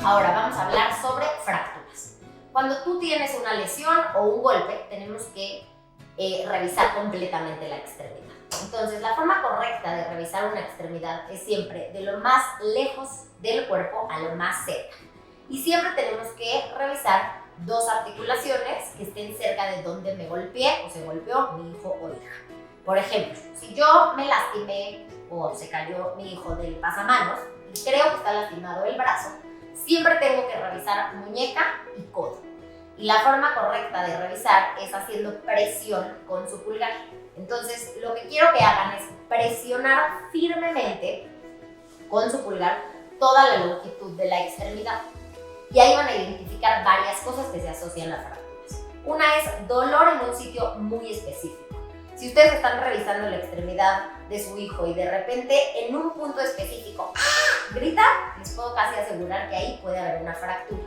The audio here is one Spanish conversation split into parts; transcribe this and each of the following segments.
Ahora vamos a hablar sobre fracturas. Cuando tú tienes una lesión o un golpe, tenemos que revisar completamente la extremidad. Entonces, la forma correcta de revisar una extremidad es siempre de lo más lejos del cuerpo a lo más cerca. Y siempre tenemos que revisar dos articulaciones que estén cerca de donde me golpeé o se golpeó mi hijo o hija. Por ejemplo, si yo me lastimé o se cayó mi hijo del pasamanos y creo que está lastimado el brazo, siempre tengo que revisar muñeca y codo. Y la forma correcta de revisar es haciendo presión con su pulgar. Entonces, lo que quiero que hagan es presionar firmemente con su pulgar toda la longitud de la extremidad. Y ahí van a identificar varias cosas que se asocian a fracturas. Una es dolor en un sitio muy específico. Si ustedes están revisando la extremidad de su hijo y de repente en un punto específico grita, les puedo casi asegurar que ahí puede haber una fractura.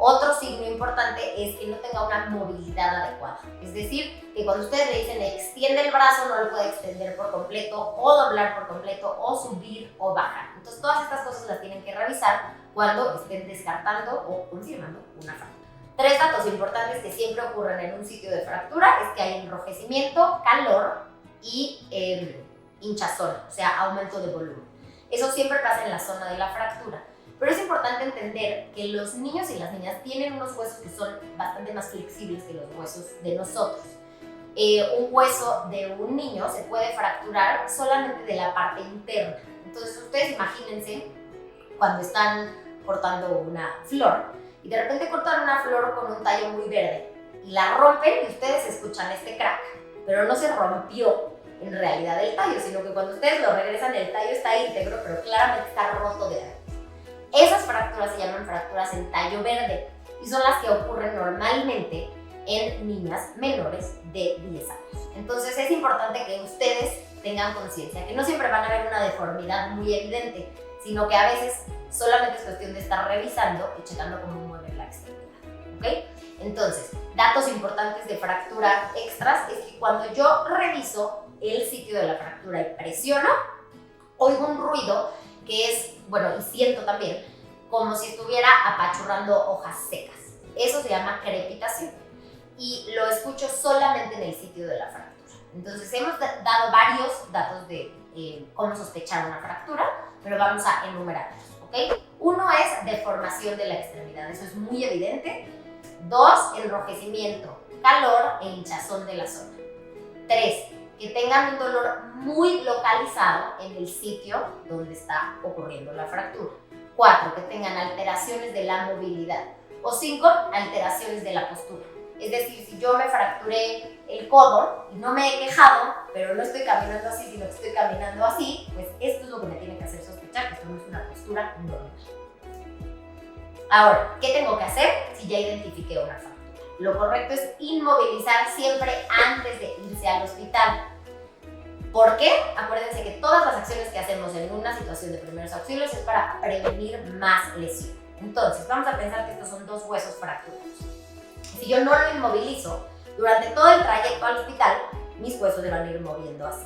Otro signo importante es que no tenga una movilidad adecuada. Es decir, que cuando ustedes le dicen extiende el brazo, no lo puede extender por completo, o doblar por completo, o subir o bajar. Entonces, todas estas cosas las tienen que revisar cuando estén descartando o confirmando una fractura. Tres datos importantes que siempre ocurren en un sitio de fractura es que hay enrojecimiento, calor y hinchazón, o sea, aumento de volumen. Eso siempre pasa en la zona de la fractura. Pero es importante entender que los niños y las niñas tienen unos huesos que son bastante más flexibles que los huesos de nosotros. Un hueso de un niño se puede fracturar solamente de la parte interna. Entonces ustedes imagínense cuando están cortando una flor y de repente cortan una flor con un tallo muy verde y la rompen y ustedes escuchan este crack, pero no se rompió en realidad el tallo, sino que cuando ustedes lo regresan el tallo está íntegro, pero claramente está roto de adentro. Esas fracturas se llaman fracturas en tallo verde y son las que ocurren normalmente en niñas menores de 10 años. Entonces es importante que ustedes tengan conciencia que no siempre van a ver una deformidad muy evidente, sino que a veces solamente es cuestión de estar revisando y checando cómo mueve la extremidad. ¿Okay? Entonces, datos importantes de fractura extras es que cuando yo reviso el sitio de la fractura y presiono, oigo un ruido que es, bueno, y siento también como si estuviera apachurrando hojas secas. Eso se llama crepitación y lo escucho solamente en el sitio de la fractura. Entonces hemos dado varios datos de cómo sospechar una fractura, pero vamos a enumerarlos, ¿ok? Uno es deformación de la extremidad, eso es muy evidente. 2, enrojecimiento, calor e hinchazón de la zona. 3, que tengan un dolor muy localizado en el sitio donde está ocurriendo la fractura. 4, que tengan alteraciones de la movilidad. O 5, alteraciones de la postura. Es decir, si yo me fracturé el codo y no me he quejado, pero no estoy caminando así, sino que estoy caminando así, pues esto es lo que me tiene que hacer sospechar que esto no es una postura normal. Ahora, ¿qué tengo que hacer si ya identifiqué una fractura? Lo correcto es inmovilizar siempre antes de irse al hospital. ¿Por qué? Acuérdense que todas las acciones que hacemos en una situación de primeros auxilios es para prevenir más lesión. Entonces, vamos a pensar que estos son dos huesos fracturados. Si yo no lo inmovilizo, durante todo el trayecto al hospital, mis huesos se van a ir moviendo así.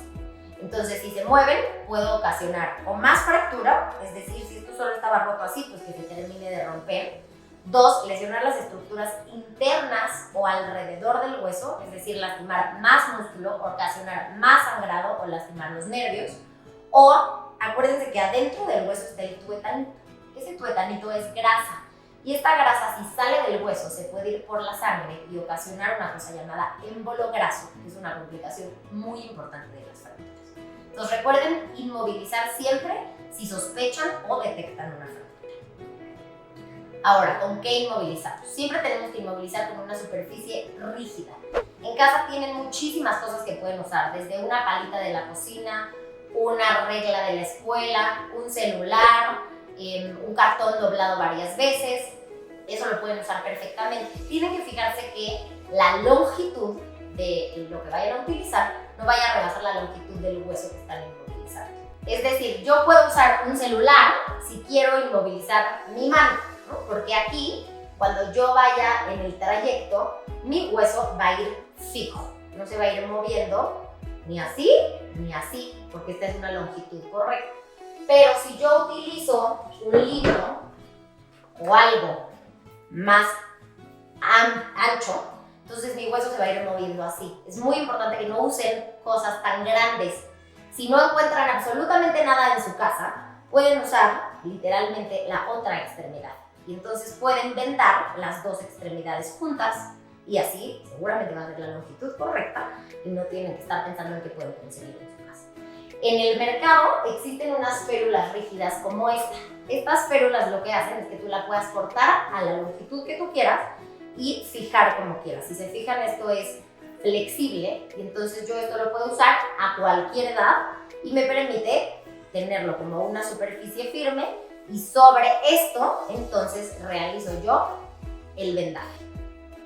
Entonces, si se mueven, puedo ocasionar o más fractura, es decir, si esto solo estaba roto así, pues que se termine de romper. 2, lesionar las estructuras internas o alrededor del hueso, es decir, lastimar más músculo, ocasionar más sangrado o lastimar los nervios. O, acuérdense que adentro del hueso está el tuetanito. Ese tuetanito es grasa. Y esta grasa, si sale del hueso, se puede ir por la sangre y ocasionar una cosa llamada émbolo graso, que es una complicación muy importante de las fracturas. Entonces recuerden inmovilizar siempre si sospechan o detectan una fractura. Ahora, ¿con qué inmovilizamos? Siempre tenemos que inmovilizar con una superficie rígida. En casa tienen muchísimas cosas que pueden usar, desde una palita de la cocina, una regla de la escuela, un celular, un cartón doblado varias veces. Eso lo pueden usar perfectamente. Tienen que fijarse que la longitud de lo que vayan a utilizar no vaya a rebasar la longitud del hueso que están inmovilizando. Es decir, yo puedo usar un celular si quiero inmovilizar mi mano, ¿no? Porque aquí cuando yo vaya en el trayecto, mi hueso va a ir fijo, no se va a ir moviendo ni así, porque esta es una longitud correcta. Pero si yo utilizo un libro o algo más ancho, entonces mi hueso se va a ir moviendo así. Es muy importante que no usen cosas tan grandes. Si no encuentran absolutamente nada en su casa, pueden usar literalmente la otra extremidad. Y entonces pueden vendar las dos extremidades juntas y así seguramente van a ser la longitud correcta y no tienen que estar pensando en qué pueden conseguir en su casa. En el mercado existen unas férulas rígidas como esta. Estas férulas lo que hacen es que tú la puedas cortar a la longitud que tú quieras y fijar como quieras. Si se fijan, esto es flexible y entonces yo esto lo puedo usar a cualquier edad y me permite tenerlo como una superficie firme y sobre esto entonces realizo yo el vendaje.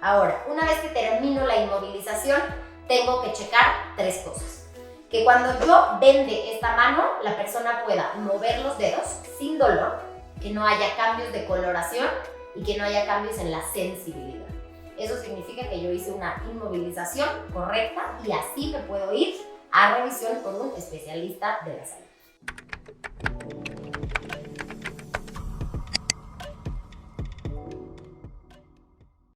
Ahora, una vez que termino la inmovilización, tengo que checar 3 cosas. Que cuando yo vende esta mano, la persona pueda mover los dedos sin dolor, que no haya cambios de coloración y que no haya cambios en la sensibilidad. Eso significa que yo hice una inmovilización correcta y así me puedo ir a revisión con un especialista de la salud.